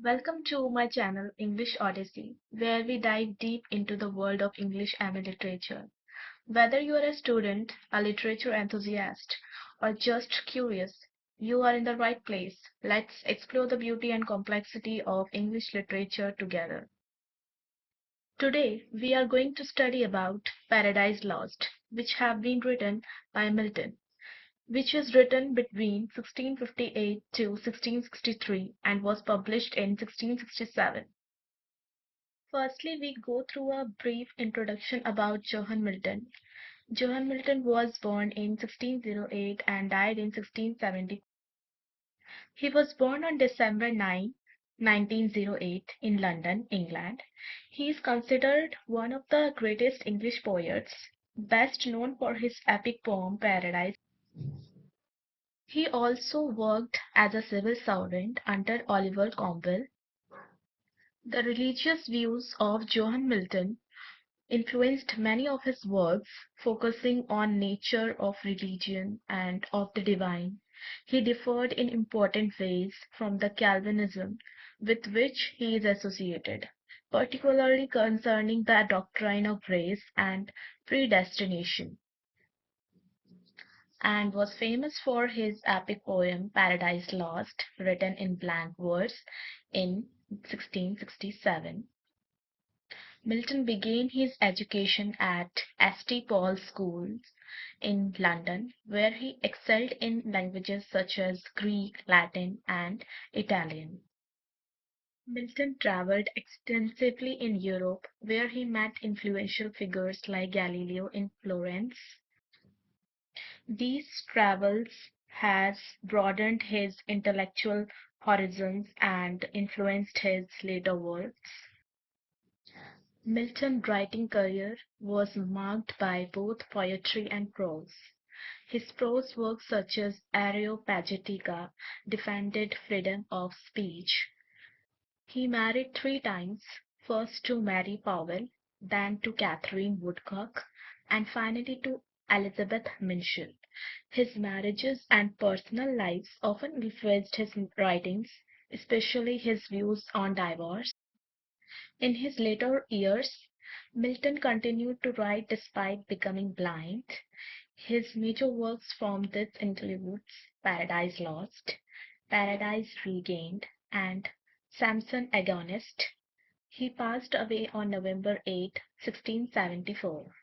Welcome to my channel English Odyssey, where we dive deep into the world of English and literature. Whether you are a student, a literature enthusiast, or just curious, you are in the right place. Let's explore the beauty and complexity of English literature together. Today, we are going to study about Paradise Lost, which have been written by Milton, which was written between 1658 to 1663 and was published in 1667. Firstly, we go through a brief introduction about Johann Milton. Johann Milton was born in 1608 and died in 1670. He was born on December 9, 1908, in London, England. He is considered one of the greatest English poets, best known for his epic poem Paradise. He also worked as a civil servant under Oliver Cromwell. The religious views of Johann Milton influenced many of his works, focusing on nature of religion and of the divine. He differed in important ways from the Calvinism with which he is associated, particularly concerning the doctrine of grace and predestination, and was famous for his epic poem Paradise Lost, written in blank verse in 1667. Milton began his education at St. Paul's Schools in London, where he excelled in languages such as Greek, Latin, and Italian. Milton traveled extensively in Europe, where he met influential figures like Galileo in Florence. These travels has broadened his intellectual horizons and influenced his later works. Milton's writing career was marked by both poetry and prose. His prose works such as Areopagitica defended freedom of speech. He married three times, first to Mary Powell, then to Catherine Woodcock, and finally to Elizabeth Minshull. His marriages and personal lives often influenced his writings, especially his views on divorce. In his later years, Milton continued to write despite becoming blind. His major works from this includes Paradise Lost, Paradise Regained, and Samson Agonist. He passed away on November 8, 1674.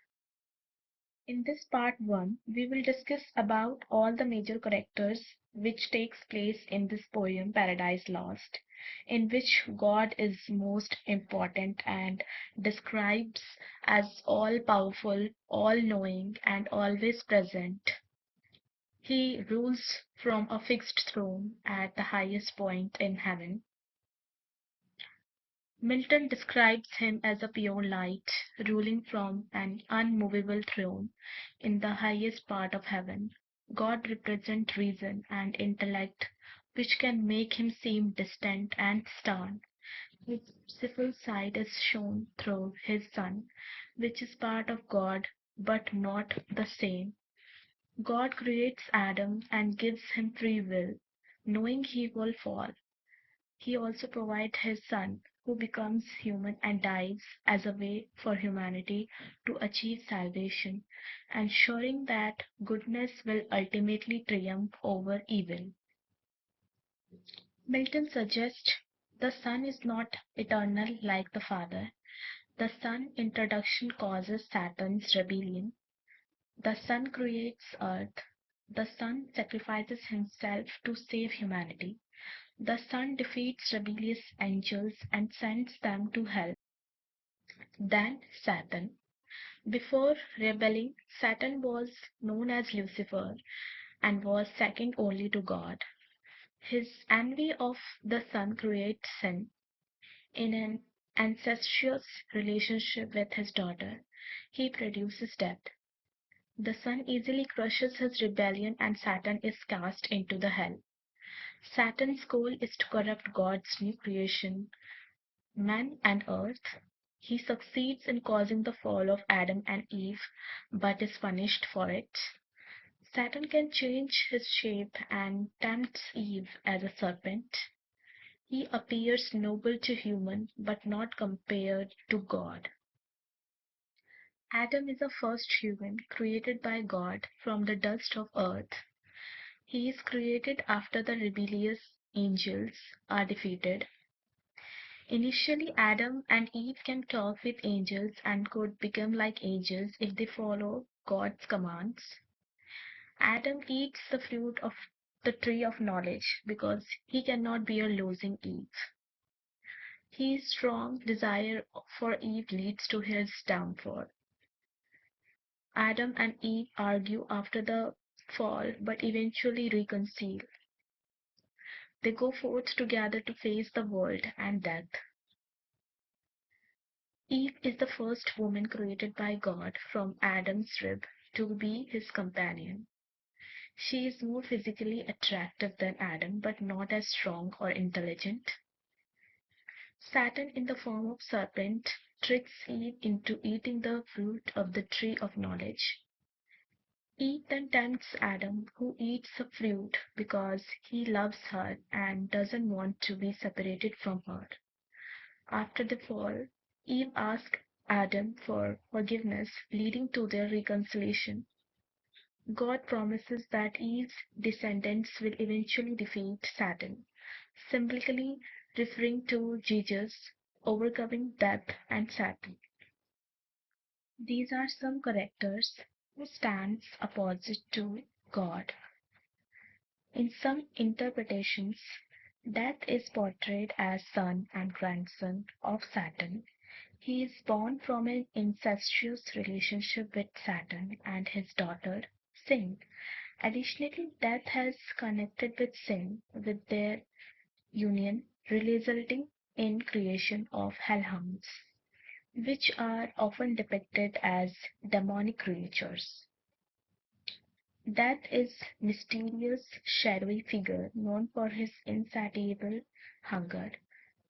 In this part 1, we will discuss about all the major characters which takes place in this poem Paradise Lost, in which God is most important and describes as all powerful, all knowing, and always present. He rules from a fixed throne at the highest point in heaven. Milton describes him as a pure light, ruling from an unmovable throne in the highest part of heaven. God represents reason and intellect, which can make him seem distant and stern. His merciful side is shown through his Son, which is part of God but not the same. God creates Adam and gives him free will, knowing he will fall. He also provides his Son, who becomes human and dies as a way for humanity to achieve salvation, ensuring that goodness will ultimately triumph over evil. Milton suggests the Son is not eternal like the Father. The Son introduction causes Saturn's rebellion. The Son creates earth. The Son sacrifices himself to save humanity. The Son defeats rebellious angels and sends them to hell. Then Satan. Before rebelling, Satan was known as Lucifer and was second only to God. His envy of the Son creates sin. In an incestuous relationship with his daughter, he produces death. The Son easily crushes his rebellion and Satan is cast into the hell. Satan's goal is to corrupt God's new creation, man and earth. He succeeds in causing the fall of Adam and Eve, but is punished for it. Saturn can change his shape and tempts Eve as a serpent. He appears noble to human, but not compared to God. Adam is the first human created by God from the dust of earth. He is created after the rebellious angels are defeated. Initially, Adam and Eve can talk with angels and could become like angels if they follow God's commands. Adam eats the fruit of the tree of knowledge because he cannot bear losing Eve. His strong desire for Eve leads to his downfall. Adam and Eve argue after the fall but eventually reconcile. They go forth together to face the world and death. Eve is the first woman created by God from Adam's rib to be his companion. She is more physically attractive than Adam but not as strong or intelligent. Satan, in the form of serpent, tricks Eve into eating the fruit of the tree of knowledge. Eve then tempts Adam, who eats the fruit because he loves her and doesn't want to be separated from her. After the fall, Eve asks Adam for forgiveness, leading to their reconciliation. God promises that Eve's descendants will eventually defeat Satan, symbolically referring to Jesus overcoming death and Satan. These are some characters who stands opposite to God. In some interpretations, Death is portrayed as son and grandson of Saturn. He is born from an incestuous relationship with Saturn and his daughter, Sin. Additionally, Death has connected with Sin with their union, resulting in creation of hellhounds, which are often depicted as demonic creatures. Death is mysterious, shadowy figure known for his insatiable hunger.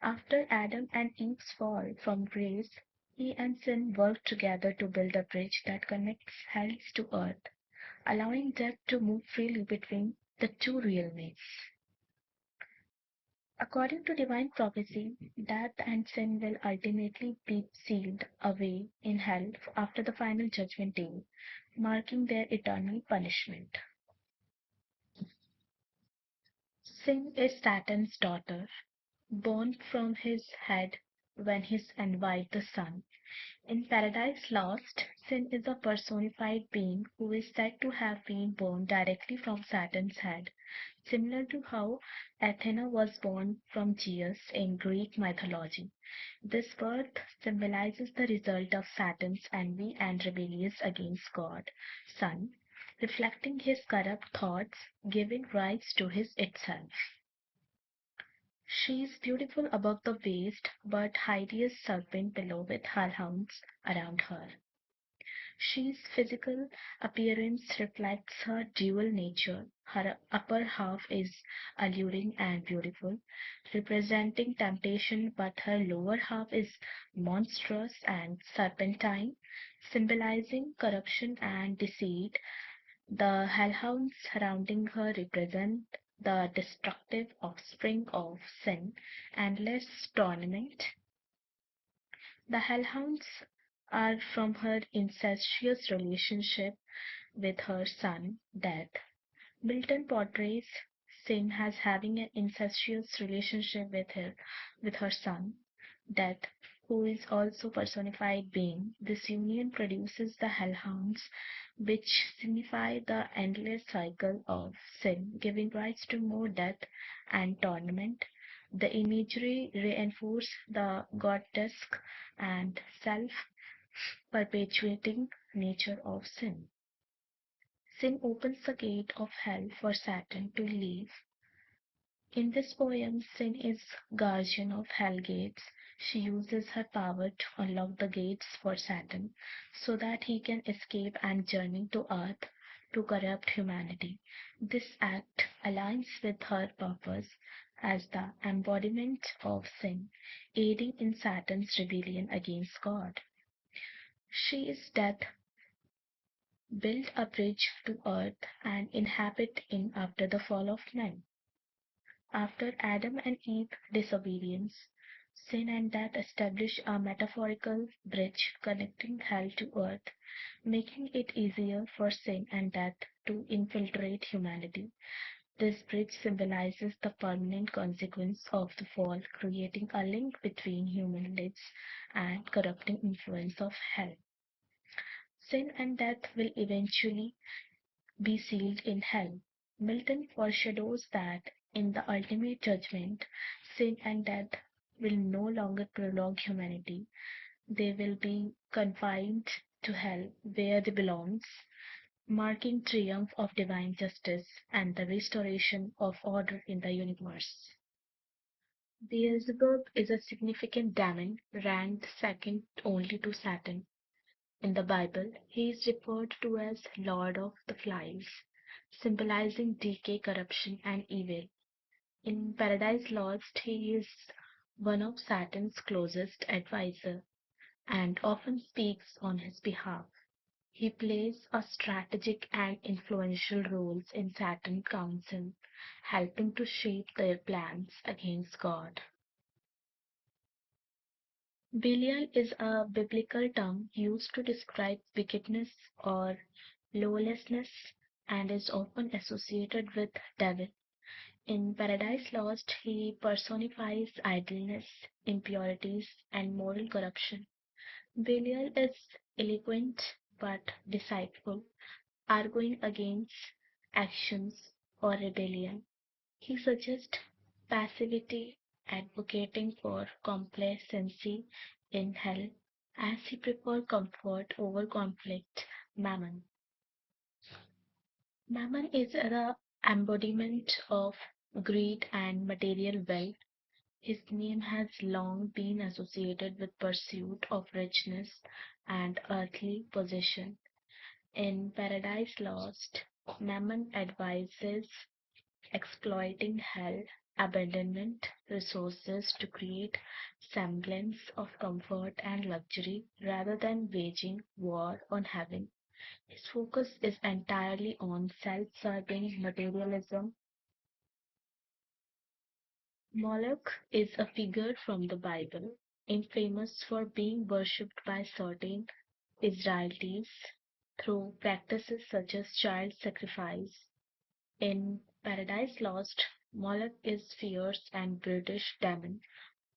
After Adam and Eve's fall from grace, he and sin work together to build a bridge that connects hell to earth, allowing death to move freely between the two realms. According to divine prophecy, death and sin will ultimately be sealed away in hell after the final judgment day, marking their eternal punishment. Sin is Saturn's daughter, born from his head when he envied the sun. In Paradise Lost, Sin is a personified being who is said to have been born directly from Saturn's head, similar to how Athena was born from Zeus in Greek mythology. This birth symbolizes the result of Saturn's envy and rebellion against God, Sun, reflecting his corrupt thoughts, giving rise to his itself. She is beautiful above the waist, but hideous serpent below with hellhounds around her. She's physical appearance reflects her dual nature. Her upper half is alluring and beautiful, representing temptation, but her lower half is monstrous and serpentine, symbolizing corruption and deceit. The hellhounds surrounding her represent the destructive offspring of sin, endless torment. The hellhounds are from her incestuous relationship with her son, Death. Milton portrays Sin as having an incestuous relationship with her son, Death, who is also personified being. This union produces the hellhounds, which signify the endless cycle of sin, giving rise to more death and torment. The imagery reinforces the grotesque and self-perpetuating nature of sin. Sin opens the gate of hell for Satan to leave. In this poem, Sin is guardian of hell gates. She uses her power to unlock the gates for Satan so that he can escape and journey to earth to corrupt humanity. This act aligns with her purpose as the embodiment of sin, aiding in Satan's rebellion against God. She is death, built a bridge to earth and inhabit in after the fall of man. After Adam and Eve disobedience, sin and death establish a metaphorical bridge connecting hell to earth, making it easier for sin and death to infiltrate humanity. This bridge symbolizes the permanent consequence of the fall, creating a link between human lives and corrupting influence of hell. Sin and death will eventually be sealed in hell. Milton foreshadows that in the ultimate judgment, sin and death will no longer prolong humanity. They will be confined to hell where they belong, marking triumph of divine justice and the restoration of order in the universe. Beelzebub is a significant demon ranked second only to Satan. In the Bible, he is referred to as Lord of the Flies, symbolizing decay, corruption, and evil. In Paradise Lost, he is one of Satan's closest advisors and often speaks on his behalf. He plays a strategic and influential roles in Satan's council, helping to shape their plans against God. Belial is a biblical term used to describe wickedness or lawlessness and is often associated with devil. In Paradise Lost, he personifies idleness, impurities, and moral corruption. Belial is eloquent but deceitful, arguing against actions or rebellion. He suggests passivity, advocating for complacency in hell, as he prefers comfort over conflict. Mammon. Mammon is the embodiment of greed and material wealth. His name has long been associated with pursuit of richness and earthly possession. In Paradise Lost, Mammon advises exploiting hell, abandonment, resources to create semblance of comfort and luxury rather than waging war on heaven. His focus is entirely on self-serving materialism. Moloch is a figure from the Bible, infamous for being worshipped by certain Israelites through practices such as child sacrifice. In Paradise Lost, Moloch is fierce and brutish demon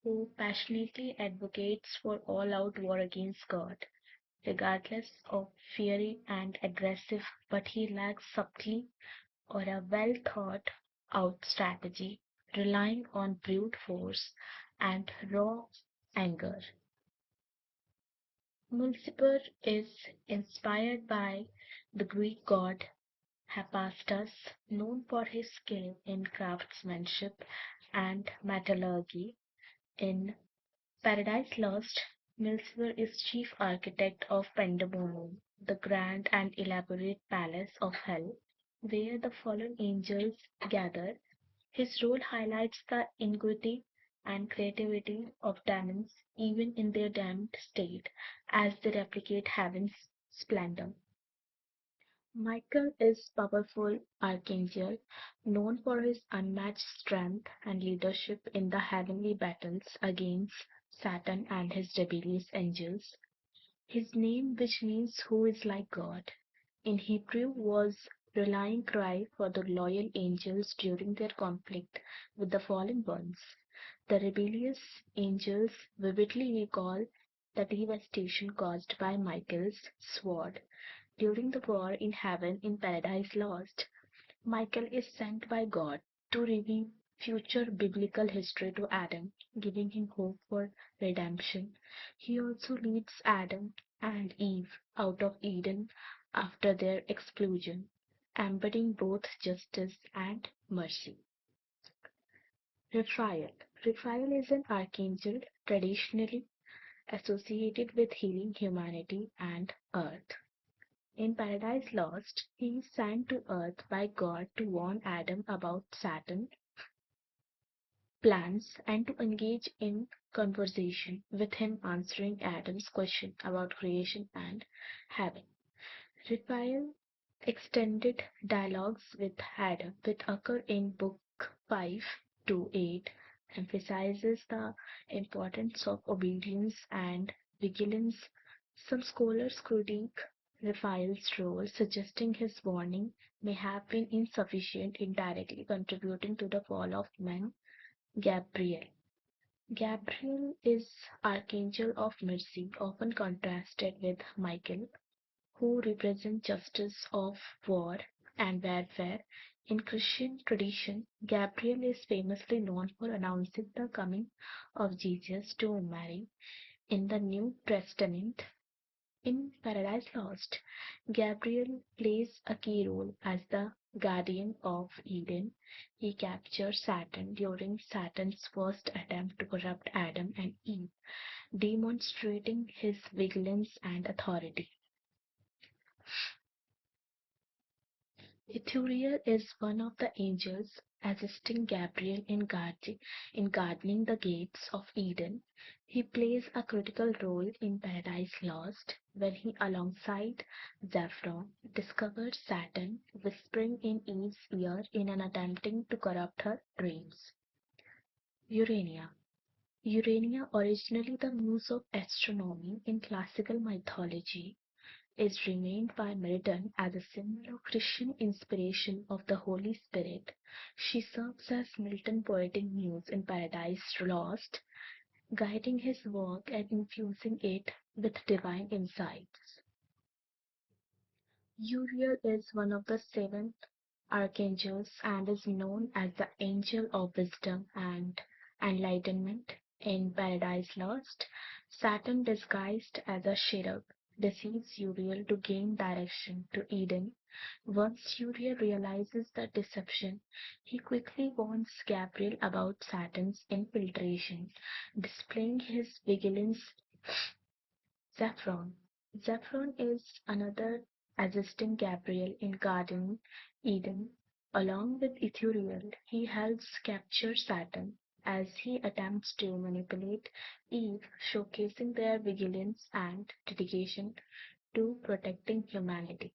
who passionately advocates for all-out war against God, regardless of fiery and aggressive, but he lacks subtlety or a well-thought-out strategy, relying on brute force and raw anger. Mulciber is inspired by the Greek god Hephaestus, known for his skill in craftsmanship and metallurgy. In Paradise Lost, Milsver is chief architect of Pandemonium, the grand and elaborate palace of hell, where the fallen angels gather. His role highlights the ingenuity and creativity of demons, even in their damned state, as they replicate heaven's splendor. Michael is powerful archangel known for his unmatched strength and leadership in the heavenly battles against Satan and his rebellious angels. His name, which means who is like God, in Hebrew was rallying cry for the loyal angels during their conflict with the fallen ones. The rebellious angels vividly recall the devastation caused by Michael's sword during the war in heaven in Paradise Lost. Michael is sent by God to reveal future biblical history to Adam, giving him hope for redemption. He also leads Adam and Eve out of Eden after their exclusion, embodying both justice and mercy. Raphael. Raphael is an archangel traditionally associated with healing humanity and earth. In Paradise Lost, he is sent to Earth by God to warn Adam about Satan's plans and to engage in conversation with him, answering Adam's question about creation and heaven. Raphael extended dialogues with Adam, which occur in Book 5 2:8 emphasizes the importance of obedience and vigilance. Some scholars critique Raphael's role, suggesting his warning may have been insufficient, indirectly contributing to the fall of man Gabriel. Gabriel is Archangel of Mercy, often contrasted with Michael, who represent justice of war and warfare. In Christian tradition, Gabriel is famously known for announcing the coming of Jesus to Mary. In the New Testament, in Paradise Lost, Gabriel plays a key role as the guardian of Eden. He captures Satan during Satan's first attempt to corrupt Adam and Eve, demonstrating his vigilance and authority. Ithuriel is one of the angels assisting Gabriel in gardening the gates of Eden. He plays a critical role in Paradise Lost when he, alongside Zephron, discovers Satan whispering in Eve's ear in an attempting to corrupt her dreams. Urania. Urania, originally the muse of astronomy in classical mythology, is remained by Milton as a symbol of Christian inspiration of the Holy Spirit. She serves as Milton's poetic muse in Paradise Lost, guiding his work and infusing it with divine insights. Uriel is one of the seven archangels and is known as the angel of wisdom and enlightenment. In Paradise Lost, Saturn, disguised as a cherub, deceives Uriel to gain direction to Eden. Once Uriel realizes the deception, he quickly warns Gabriel about Saturn's infiltration, displaying his vigilance. Zephron. Zephron is another assisting Gabriel in Garden Eden. Along with Ithuriel, he helps capture Saturn as he attempts to manipulate Eve, showcasing their vigilance and dedication to protecting humanity.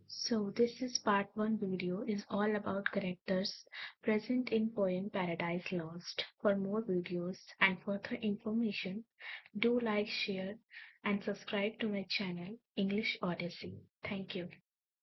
So this is part 1 video is all about characters present in poem Paradise Lost. For more videos and further information, do like, share and subscribe to my channel English Odyssey. Thank you.